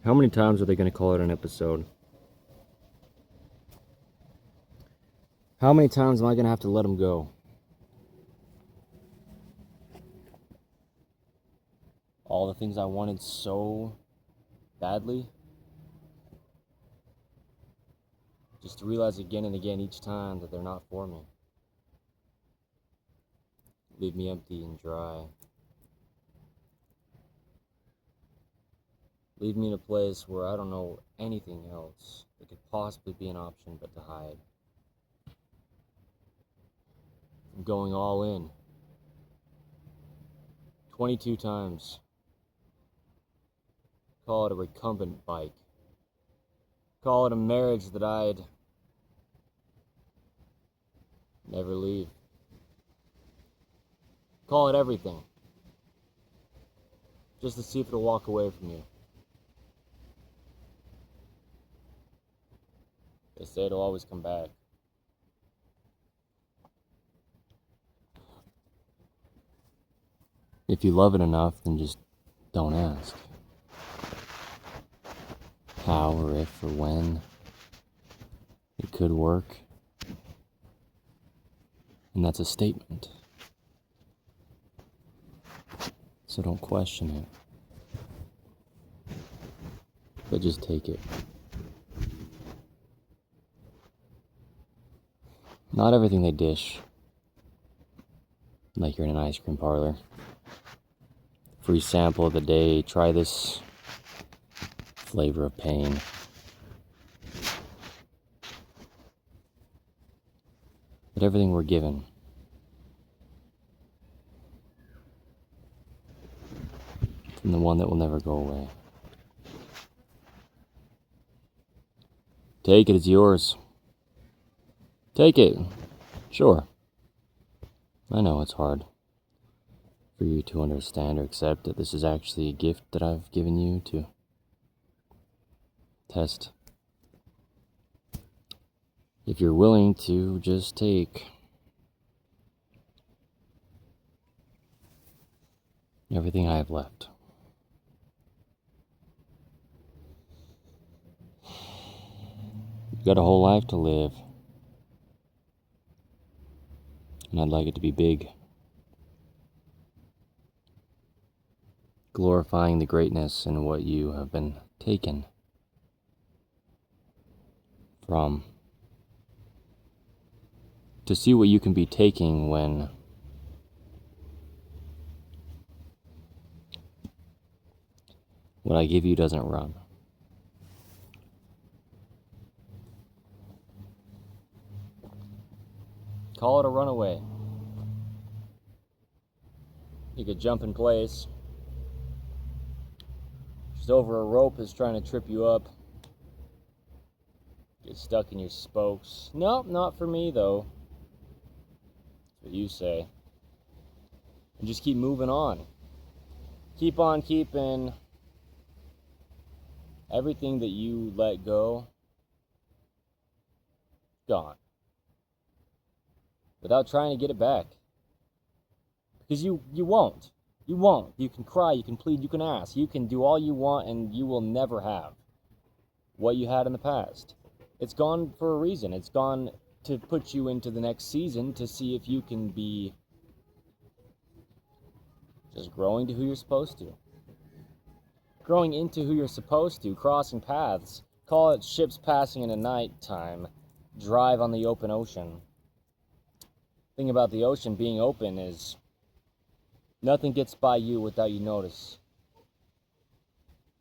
How many times are they going to call it an episode? How many times am I going to have to let them go? All the things I wanted so badly, just to realize again and again each time that they're not for me. Leave me empty and dry. Leave me in a place where I don't know anything else that could possibly be an option but to hide. I'm going all in. 22 times. Call it a recumbent bike. Call it a marriage that I'd never leave. Call it everything. Just to see if it'll walk away from you. They say it'll always come back. If you love it enough, then just don't ask how or if or when it could work. And that's a statement. So don't question it. But just take it. Not everything they dish, like you're in an ice cream parlor. Free sample of the day, try this flavor of pain. But everything we're given from the one that will never go away. Take it, it's yours. Take it. Sure. I know it's hard for you to understand or accept that this is actually a gift that I've given you to test. If you're willing to just take everything I have left. You've got a whole life to live. And I'd like it to be big. Glorifying the greatness in what you have been taken from. To see what you can be taking when what I give you doesn't run. Call it a runaway. You could jump in place. Just over a rope is trying to trip you up. Get stuck in your spokes. Nope, not for me though. That's what you say. And just keep moving on. Keep on keeping. Everything that you let go, gone. Without trying to get it back. Because you won't. You won't. You can cry, you can plead, you can ask. You can do all you want and you will never have what you had in the past. It's gone for a reason. It's gone to put you into the next season to see if you can be just growing to who you're supposed to. Growing into who you're supposed to, crossing paths. Call it ships passing in the nighttime. Drive on the open ocean. Thing about the ocean being open is nothing gets by you without you notice.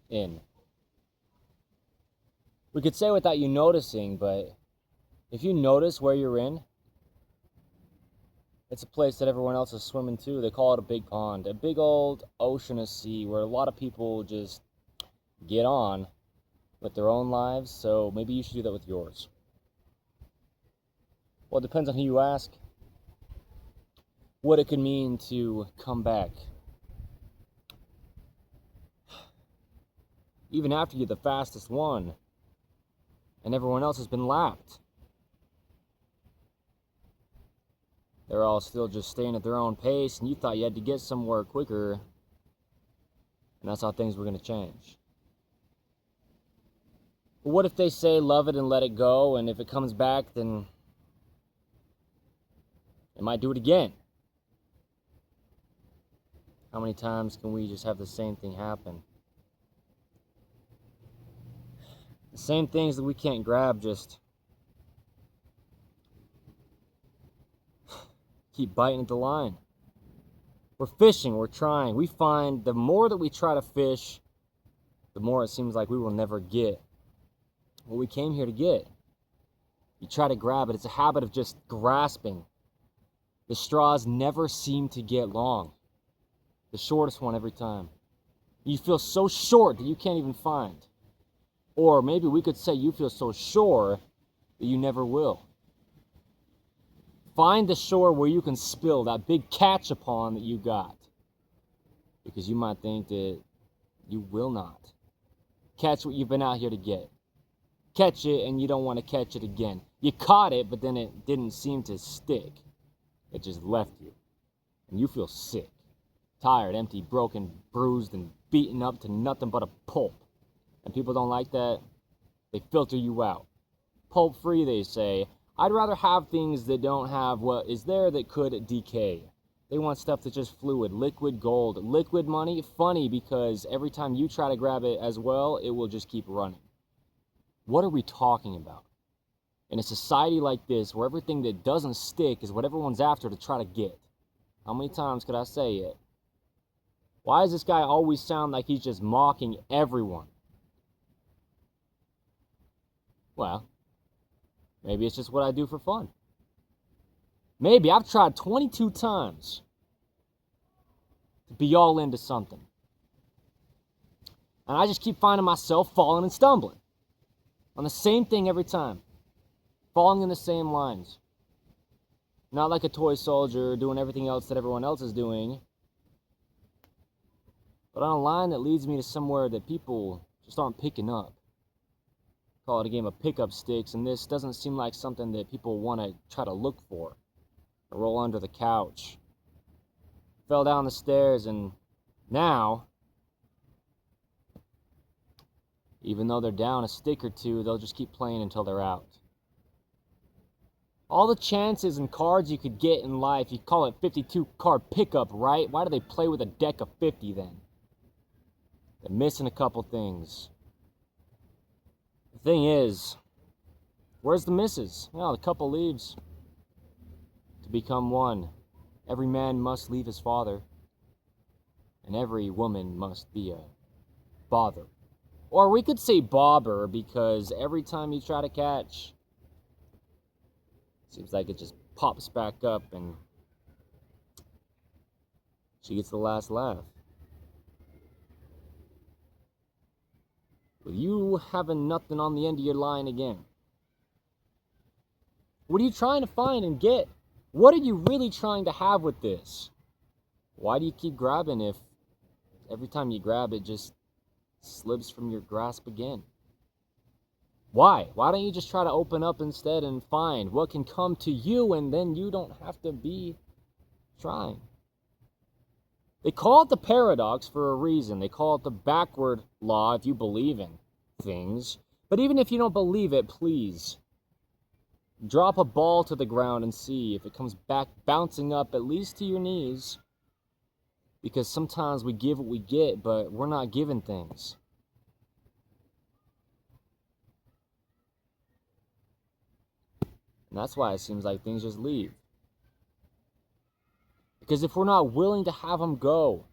We could say without you noticing, but if you notice where you're in, it's a place that everyone else is swimming to. They call it a big pond, a big old ocean of sea where a lot of people just get on with their own lives, so maybe you should do that with yours. Well, it depends on who you ask. What it could mean to come back. Even after you're the fastest one, and everyone else has been lapped. They're all still just staying at their own pace, and you thought you had to get somewhere quicker, and that's how things were going to change. But what if they say love it and let it go, and if it comes back, then it might do it again? How many times can we just have the same thing happen? The same things that we can't grab just keep biting at the line. We're fishing, we're trying. We find the more that we try to fish, the more it seems like we will never get what we came here to get. You try to grab it. It's a habit of just grasping. The straws never seem to get long. The shortest one every time. You feel so short that you can't even find. Or maybe we could say you feel so sure that you never will. Find the shore where you can spill that big catch upon that you got. Because you might think that you will not catch what you've been out here to get. Catch it and you don't want to catch it again. You caught it, but then it didn't seem to stick. It just left you. And you feel sick. Tired, empty, broken, bruised, and beaten up to nothing but a pulp. And people don't like that. They filter you out. Pulp free, they say. I'd rather have things that don't have what is there that could decay. They want stuff that's just fluid, liquid gold, liquid money. Funny, because every time you try to grab it as well, it will just keep running. What are we talking about? In a society like this, where everything that doesn't stick is what everyone's after to try to get. How many times could I say it? Why does this guy always sound like he's just mocking everyone? Well, maybe it's just what I do for fun. Maybe I've tried 22 times to be all into something. And I just keep finding myself falling and stumbling on the same thing every time. Falling in the same lines. Not like a toy soldier doing everything else that everyone else is doing, but on a line that leads me to somewhere that people just aren't picking up. Call it a game of pickup sticks, and this doesn't seem like something that people want to try to look for. Or roll under the couch. Fell down the stairs, and now, even though they're down a stick or two, they'll just keep playing until they're out. All the chances and cards you could get in life, you call it 52 card pickup, right? Why do they play with a deck of 50 then? They're missing a couple things. The thing is, where's the misses? Well, the couple leaves. To become one, every man must leave his father, and every woman must be a bother. Or we could say bobber, because every time you try to catch, seems like it just pops back up and she gets the last laugh. With you having nothing on the end of your line again. What are you trying to find and get? What are you really trying to have with this? Why do you keep grabbing if every time you grab it just slips from your grasp again? Why? Why don't you just try to open up instead and find what can come to you, and then you don't have to be trying? They call it the paradox for a reason. They call it the backward law if you believe in things. But even if you don't believe it, please drop a ball to the ground and see if it comes back bouncing up at least to your knees. Because sometimes we give what we get, but we're not given things. And that's why it seems like things just leave. Because if we're not willing to have them go,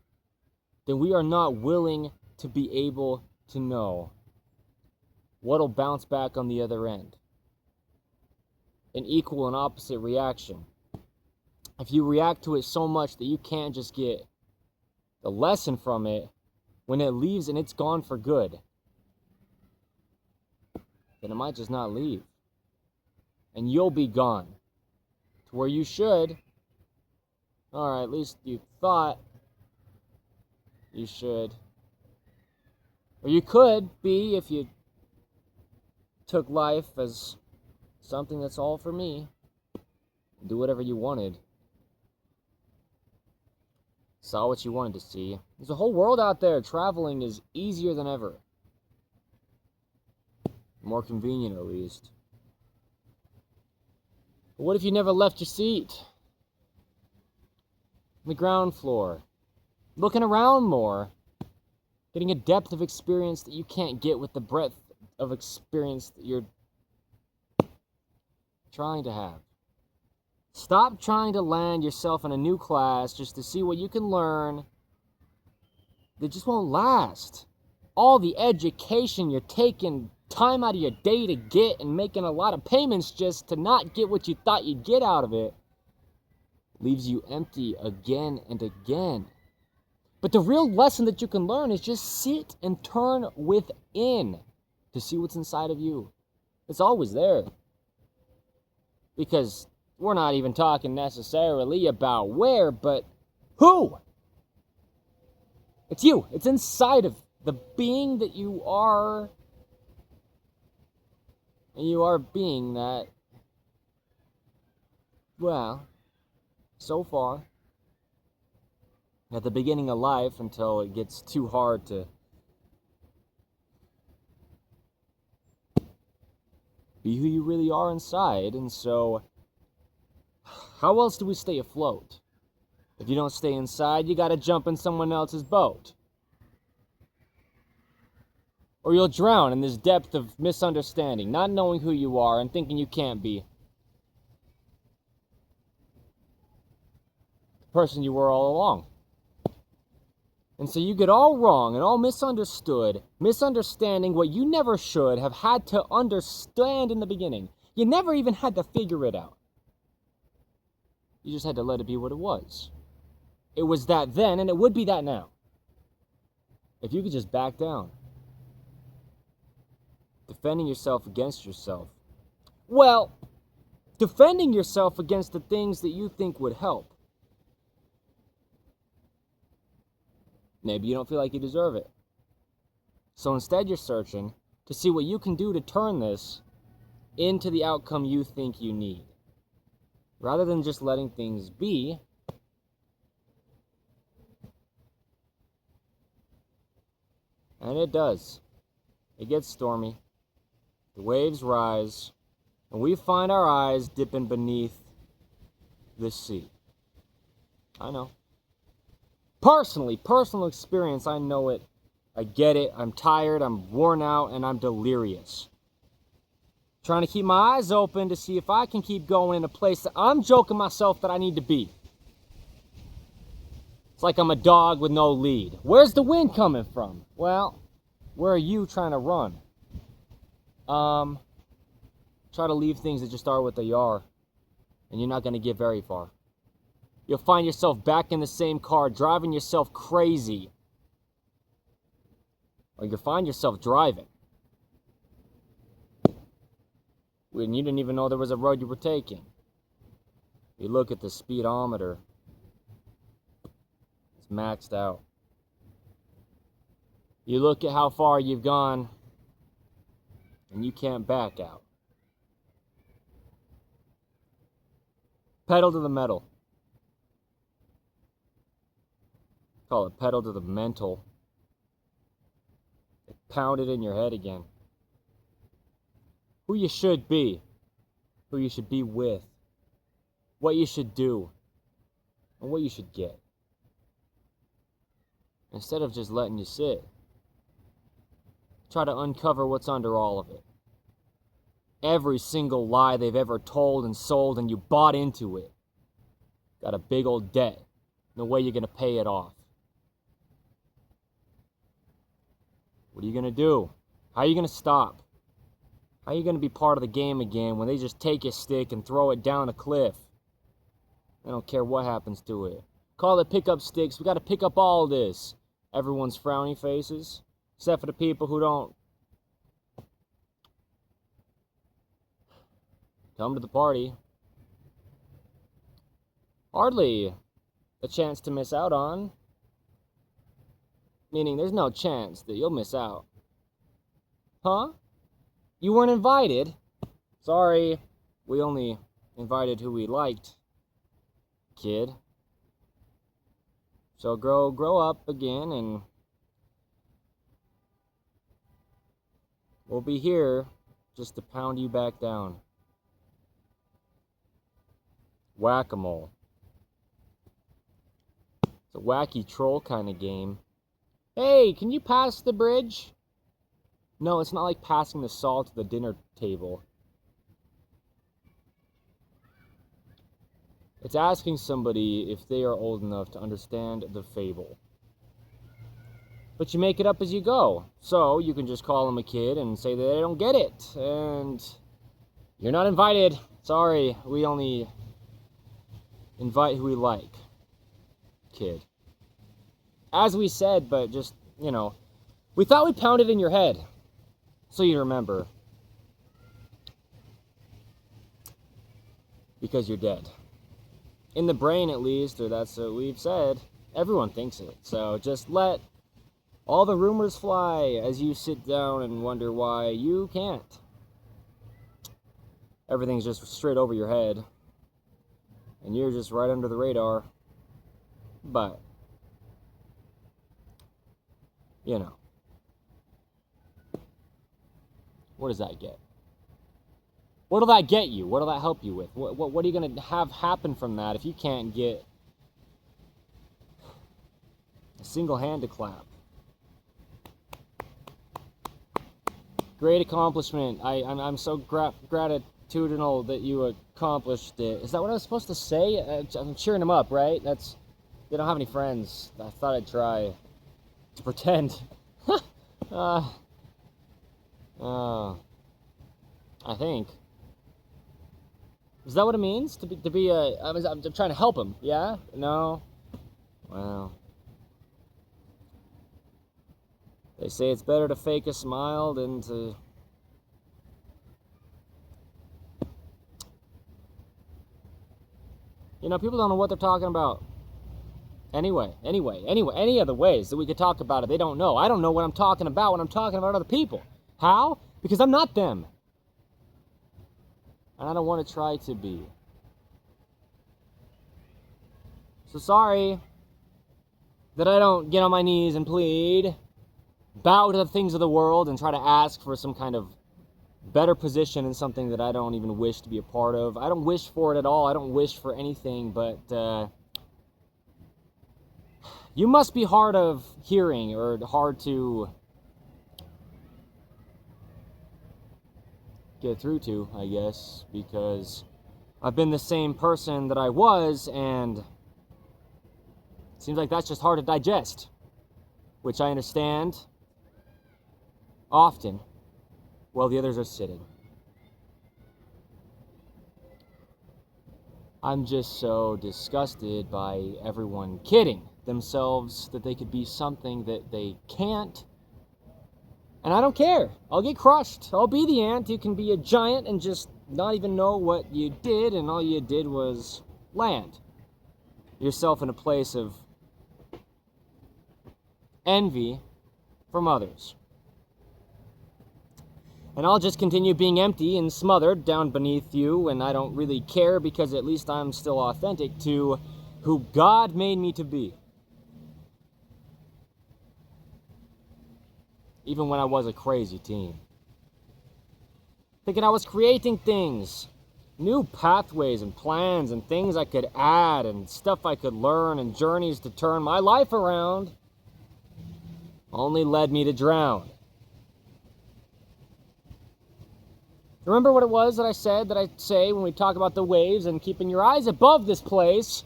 then we are not willing to be able to know what'll bounce back on the other end. An equal and opposite reaction. If you react to it so much that you can't just get the lesson from it, when it leaves and it's gone for good, then it might just not leave. And you'll be gone to where you should. Alright, at least you thought you should. Or you could be if you took life as something that's all for me. Do whatever you wanted. Saw what you wanted to see. There's a whole world out there. Traveling is easier than ever. More convenient, at least. But what if you never left your seat? On the ground floor. Looking around more. Getting a depth of experience that you can't get with the breadth of experience that you're trying to have. Stop trying to land yourself in a new class just to see what you can learn that just won't last. All the education you're taking time out of your day to get and making a lot of payments just to not get what you thought you'd get out of it leaves you empty again and again. But the real lesson that you can learn is just sit and turn within to see what's inside of you. It's always there. Because we're not even talking necessarily about where, but who? It's you. It's inside of the being that you are. And you are being that, well, so far, at the beginning of life until it gets too hard to be who you really are inside. And so, how else do we stay afloat? If you don't stay inside, you gotta jump in someone else's boat. Or you'll drown in this depth of misunderstanding, not knowing who you are and thinking you can't be the person you were all along. And so you get all wrong and all misunderstood, misunderstanding what you never should have had to understand in the beginning. You never even had to figure it out. You just had to let it be what it was. It was that then, and it would be that now. If you could just back down. Defending yourself against yourself. Well, defending yourself against the things that you think would help. Maybe you don't feel like you deserve it. So instead you're searching to see what you can do to turn this into the outcome you think you need. Rather than just letting things be, and it does. It gets stormy. The waves rise, and we find our eyes dipping beneath the sea. I know. Personal experience, I know it. I get it. I'm tired, I'm worn out, and I'm delirious. Trying to keep my eyes open to see if I can keep going in a place that I'm joking myself that I need to be. It's like I'm a dog with no lead. Where's the wind coming from? Well, where are you trying to run? Try to leave things that just are what they are, and you're not going to get very far. You'll find yourself back in the same car, driving yourself crazy. Or you'll find yourself driving when you didn't even know there was a road you were taking. You look at the speedometer. It's maxed out. You look at how far you've gone, and you can't back out. Pedal to the metal. Call it pedal to the mental. Pound it in your head again. Who you should be. Who you should be with. What you should do. And what you should get. Instead of just letting you sit. Try to uncover what's under all of it. Every single lie they've ever told and sold, and you bought into it. Got a big old debt. No way you're going to pay it off. What are you going to do? How are you going to stop? How are you going to be part of the game again when they just take your stick and throw it down a cliff? I don't care what happens to it. Call it pickup sticks. We got to pick up all this. Everyone's frowny faces, except for the people who don't come to the party. Hardly a chance to miss out on. Meaning there's no chance that you'll miss out. Huh? You weren't invited? Sorry, we only invited who we liked, kid. So grow up again, and we'll be here just to pound you back down. Whack-a-mole. It's a wacky troll kind of game. Hey, can you pass the bridge? No, it's not like passing the salt to the dinner table. It's asking somebody if they are old enough to understand the fable. But you make it up as you go. So you can just call them a kid and say that they don't get it. And you're not invited. Sorry, we only invite who we like. Kid. As we said, but just, you know, we thought we'd pound it in your head. So you remember. Because you're dead. In the brain, at least, or that's what we've said. Everyone thinks it. So just let all the rumors fly as you sit down and wonder why you can't. Everything's just straight over your head. And you're just right under the radar. But, you know. What does that get? What'll that get you? What'll that help you with? What are you going to have happen from that if you can't get a single hand to clap? Great accomplishment. I'm so gratitudinal that you accomplished it. Is that what I was supposed to say? I'm cheering them up, right? They don't have any friends. I thought I'd try to pretend. I think. Is that what it means? I'm trying to help him. Yeah? No? Well. They say it's better to fake a smile than to... You know, people don't know what they're talking about. Anyway, any other ways that we could talk about it, they don't know. I don't know what I'm talking about when I'm talking about other people. How? Because I'm not them. And I don't want to try to be. So sorry that I don't get on my knees and plead, bow to the things of the world and try to ask for some kind of better position in something that I don't even wish to be a part of. I don't wish for it at all. I don't wish for anything, but you must be hard of hearing or hard to get through to, I guess, because I've been the same person that I was, and it seems like that's just hard to digest, which I understand often while the others are sitting. I'm just so disgusted by everyone kidding themselves that they could be something that they can't. And I don't care. I'll get crushed. I'll be the ant. You can be a giant and just not even know what you did, and all you did was land yourself in a place of envy from others. And I'll just continue being empty and smothered down beneath you, and I don't really care because at least I'm still authentic to who God made me to be. Even when I was a crazy teen. Thinking I was creating things, new pathways and plans and things I could add and stuff I could learn and journeys to turn my life around, only led me to drown. Remember what it was that I say when we talk about the waves and keeping your eyes above this place,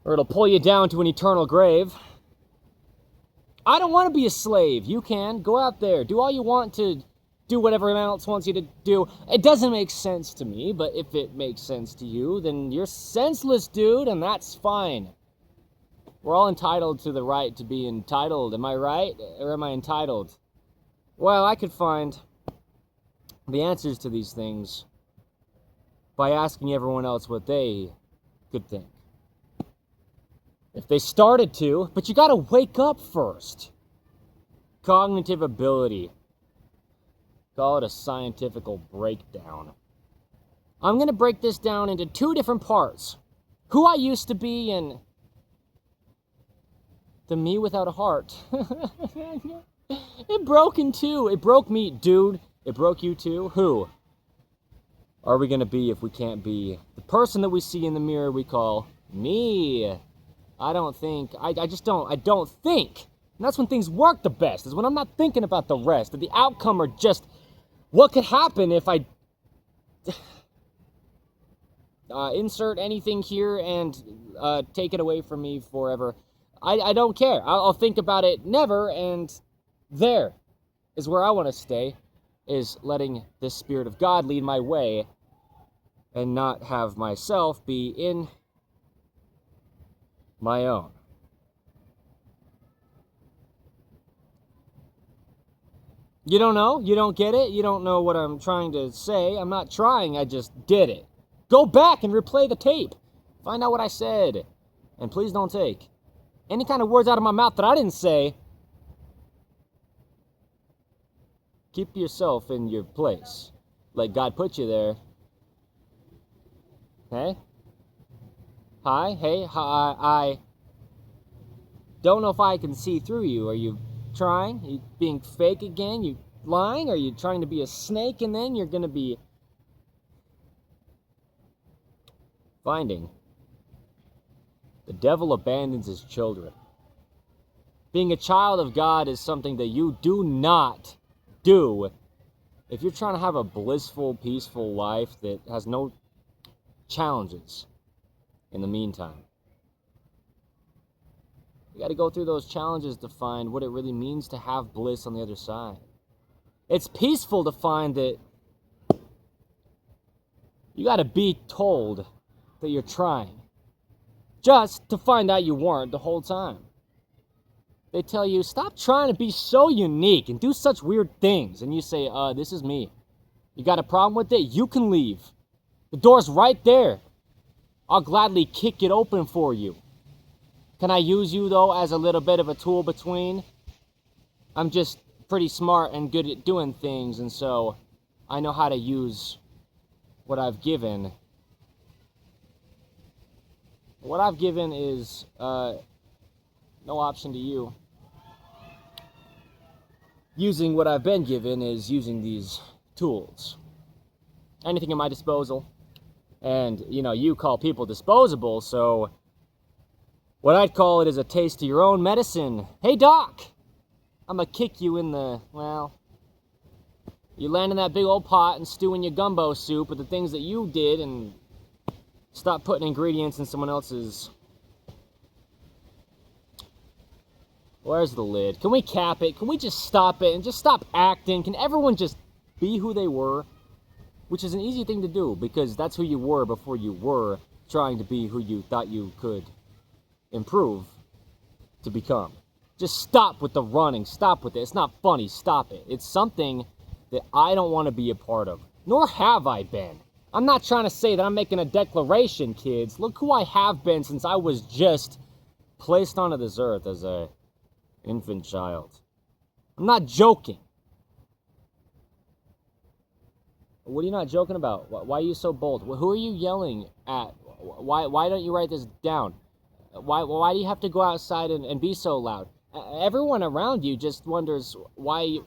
or it'll pull you down to an eternal grave. I don't want to be a slave. You can. Go out there. Do all you want to do whatever anyone else wants you to do. It doesn't make sense to me, but if it makes sense to you, then you're senseless, dude, and that's fine. We're all entitled to the right to be entitled. Am I right? Or am I entitled? Well, I could find the answers to these things by asking everyone else what they could think. If they started to, but you gotta wake up first. Cognitive ability. Call it a scientific breakdown. I'm gonna break this down into two different parts. Who I used to be and the me without a heart. It broke in two. It broke me, dude. It broke you too? Who are we going to be if we can't be the person that we see in the mirror we call me? I don't think. I don't think. And that's when things work the best, is when I'm not thinking about the rest, that the outcome or just what could happen if I insert anything here and take it away from me forever. I don't care. I'll think about it never, and there is where I want to stay, is letting the Spirit of God lead my way and not have myself be in my own. You don't know? You don't get it? You don't know what I'm trying to say? I'm not trying, I just did it. Go back and replay the tape. Find out what I said. And please don't take any kind of words out of my mouth that I didn't say. Keep yourself in your place. Let God put you there. Hey? Hi? Hey? Hi? I don't know if I can see through you. Are you trying? Are you being fake again? You lying? Are you trying to be a snake and then you're going to be finding? The devil abandons his children. Being a child of God is something that you do not do if you're trying to have a blissful, peaceful life that has no challenges in the meantime. You got to go through those challenges to find what it really means to have bliss on the other side. It's peaceful to find that you got to be told that you're trying, just to find out you weren't the whole time. They tell you, stop trying to be so unique and do such weird things. And you say, this is me. You got a problem with it? You can leave. The door's right there. I'll gladly kick it open for you. Can I use you, though, as a little bit of a tool between? I'm just pretty smart and good at doing things, and so I know how to use what I've given. What I've given is no option to you. Using what I've been given is using these tools. Anything at my disposal. And, you call people disposable, so what I'd call it is a taste of your own medicine. Hey, Doc! I'm gonna kick you in the, you land in that big old pot and stew in your gumbo soup with the things that you did and stop putting ingredients in someone else's. Where's the lid? Can we cap it? Can we just stop it and just stop acting? Can everyone just be who they were? Which is an easy thing to do, because that's who you were before you were trying to be who you thought you could improve to become. Just stop with the running. Stop with it. It's not funny. Stop it. It's something that I don't want to be a part of. Nor have I been. I'm not trying to say that I'm making a declaration, kids. Look who I have been since I was just placed onto this earth as a infant child. I'm not joking. What are you not joking about? Why are you so bold? Who are you yelling at? Why don't you write this down? Why do you have to go outside and be so loud? Everyone around you just wonders why.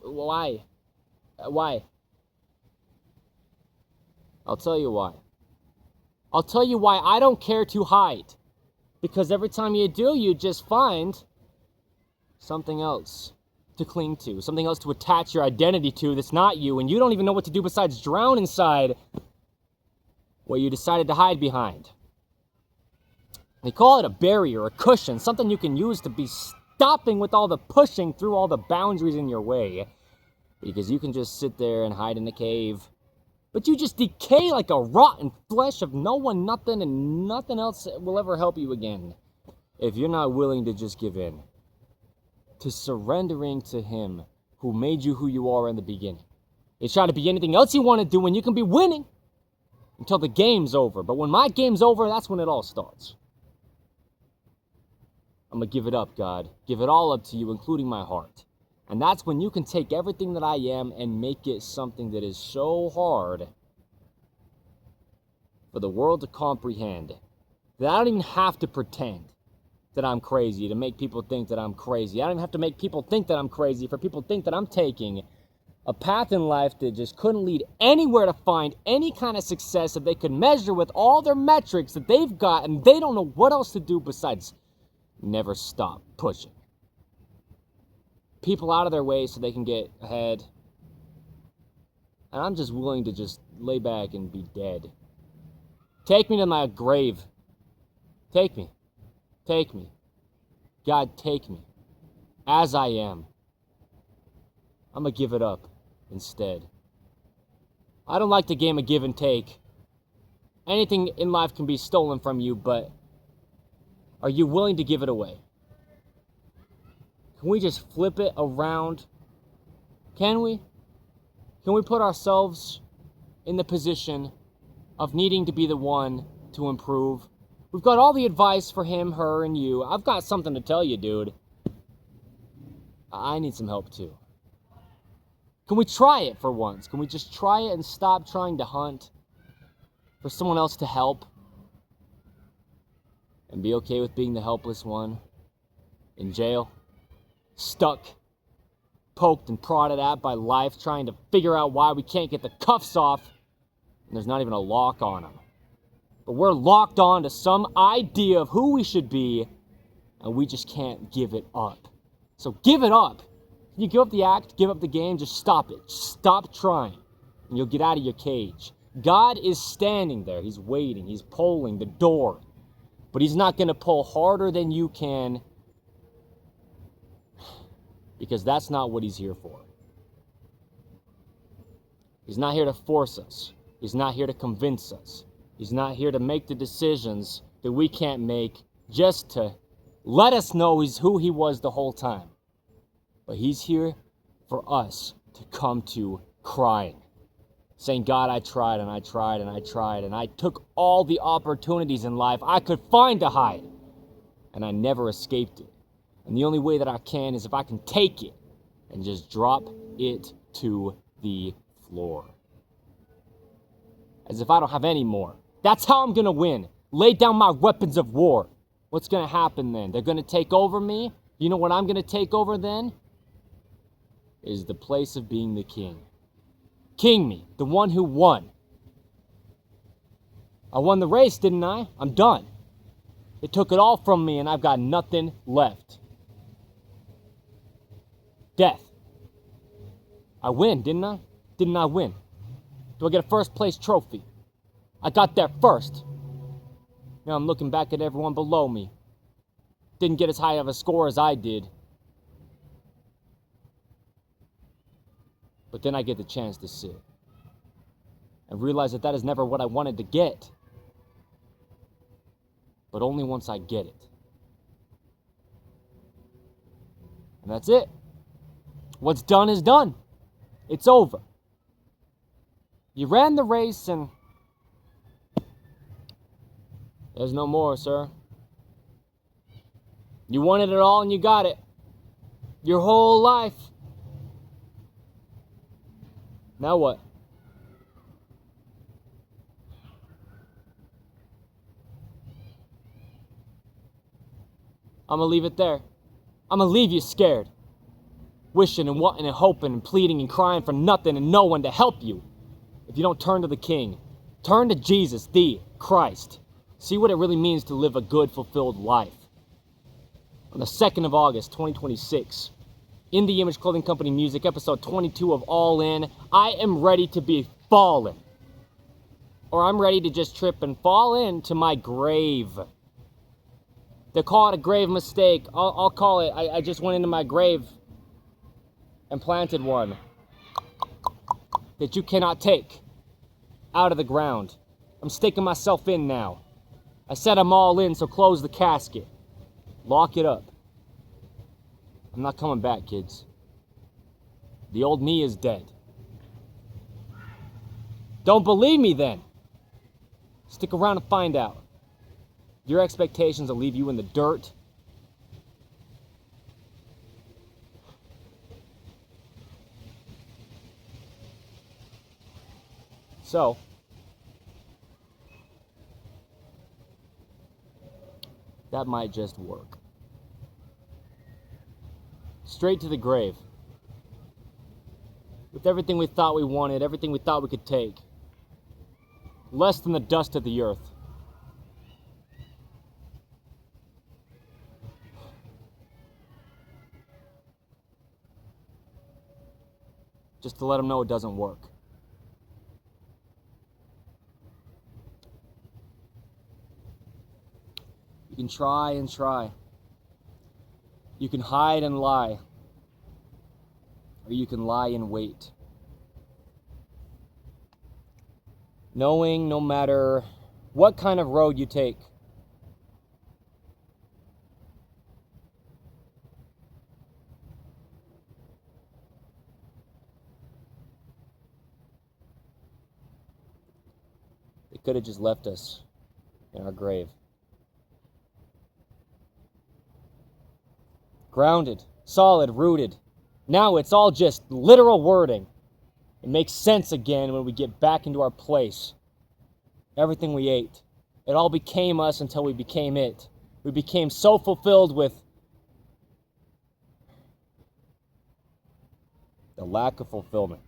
I'll tell you why. I'll tell you why I don't care to hide. Because every time you do, you just find something else to cling to, something else to attach your identity to that's not you, and you don't even know what to do besides drown inside what you decided to hide behind. They call it a barrier, a cushion, something you can use to be stopping with all the pushing through all the boundaries in your way. Because you can just sit there and hide in the cave. But you just decay like a rotten flesh of no one, nothing, and nothing else will ever help you again. If you're not willing to just give in to surrendering to Him who made you who you are in the beginning. You try to be anything else you want to do and you can be winning until the game's over. But when my game's over, that's when it all starts. I'm going to give it up, God. Give it all up to you, including my heart. And that's when you can take everything that I am and make it something that is so hard for the world to comprehend that I don't even have to pretend that I'm crazy to make people think that I'm crazy. I don't even have to make people think that I'm crazy for people to think that I'm taking A path in life that just couldn't lead anywhere to find any kind of success that they could measure with all their metrics that they've got, and they don't know what else to do besides never stop pushing. People out of their way so they can get ahead. And I'm just willing to just lay back and be dead. Take me to my grave. Take me. Take me. God, take me. As I am. I'm going to give it up instead. I don't like the game of give and take. Anything in life can be stolen from you, but are you willing to give it away? Can we just flip it around? Can we? Can we put ourselves in the position of needing to be the one to improve? We've got all the advice for him, her, and you. I've got something to tell you, dude. I need some help too. Can we try it for once? Can we just try it and stop trying to hunt for someone else to help? And be okay with being the helpless one in jail, stuck, poked and prodded at by life, trying to figure out why we can't get the cuffs off, and there's not even a lock on them. But we're locked on to some idea of who we should be, and we just can't give it up. So give it up. You give up the act, give up the game, just stop it. Stop trying, and you'll get out of your cage. God is standing there. He's waiting. He's pulling the door. But he's not going to pull harder than you can, because that's not what he's here for. He's not here to force us. He's not here to convince us. He's not here to make the decisions that we can't make just to let us know he's who he was the whole time. But he's here for us to come to crying, saying, God, I tried and I tried and I tried, and I took all the opportunities in life I could find to hide, and I never escaped it. And the only way that I can is if I can take it and just drop it to the floor. As if I don't have any more. That's how I'm going to win. Lay down my weapons of war. What's going to happen then? They're going to take over me? You know what I'm going to take over then? Is the place of being the king. King me, the one who won. I won the race, didn't I? I'm done. It took it all from me and I've got nothing left. Death. I win, didn't I? Didn't I win? Do I get a first place trophy? I got there first. Now I'm looking back at everyone below me. Didn't get as high of a score as I did. But then I get the chance to sit and realize that that is never what I wanted to get. But only once I get it. And that's it. What's done is done. It's over. You ran the race and there's no more, sir. You wanted it all and you got it. Your whole life. Now what? I'm gonna leave it there. I'm gonna leave you scared. Wishing and wanting and hoping and pleading and crying for nothing and no one to help you. If you don't turn to the King, turn to Jesus, the Christ. See what it really means to live a good, fulfilled life. On the 2nd of August, 2026, In the Image Clothing Company Music, episode 22 of All In, I am ready to be fallen. Or I'm ready to just trip and fall into my grave. They call it a grave mistake. I'll call it, I just went into my grave and planted one that you cannot take out of the ground. I'm staking myself in now. I said I'm all in, so close the casket. Lock it up. I'm not coming back, kids. The old me is dead. Don't believe me then? Stick around and find out. Your expectations will leave you in the dirt. So, that might just work. Straight to the grave. with everything we thought we wanted, everything we thought we could take. Less than the dust of the earth. Just to let them know it doesn't work. You can try and try. You can hide and lie. Or you can lie in wait. Knowing no matter what kind of road you take, they could have just left us in our grave. Grounded, solid, rooted. Now it's all just literal wording. It makes sense again when we get back into our place. Everything we ate. It all became us until we became it. We became so fulfilled with the lack of fulfillment.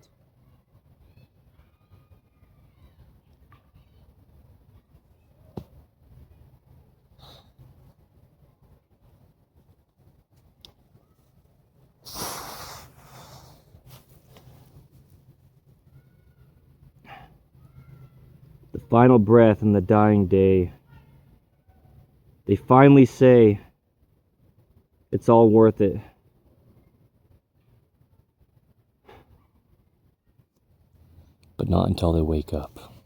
The final breath in the dying day. They finally say, it's all worth it. But not until they wake up.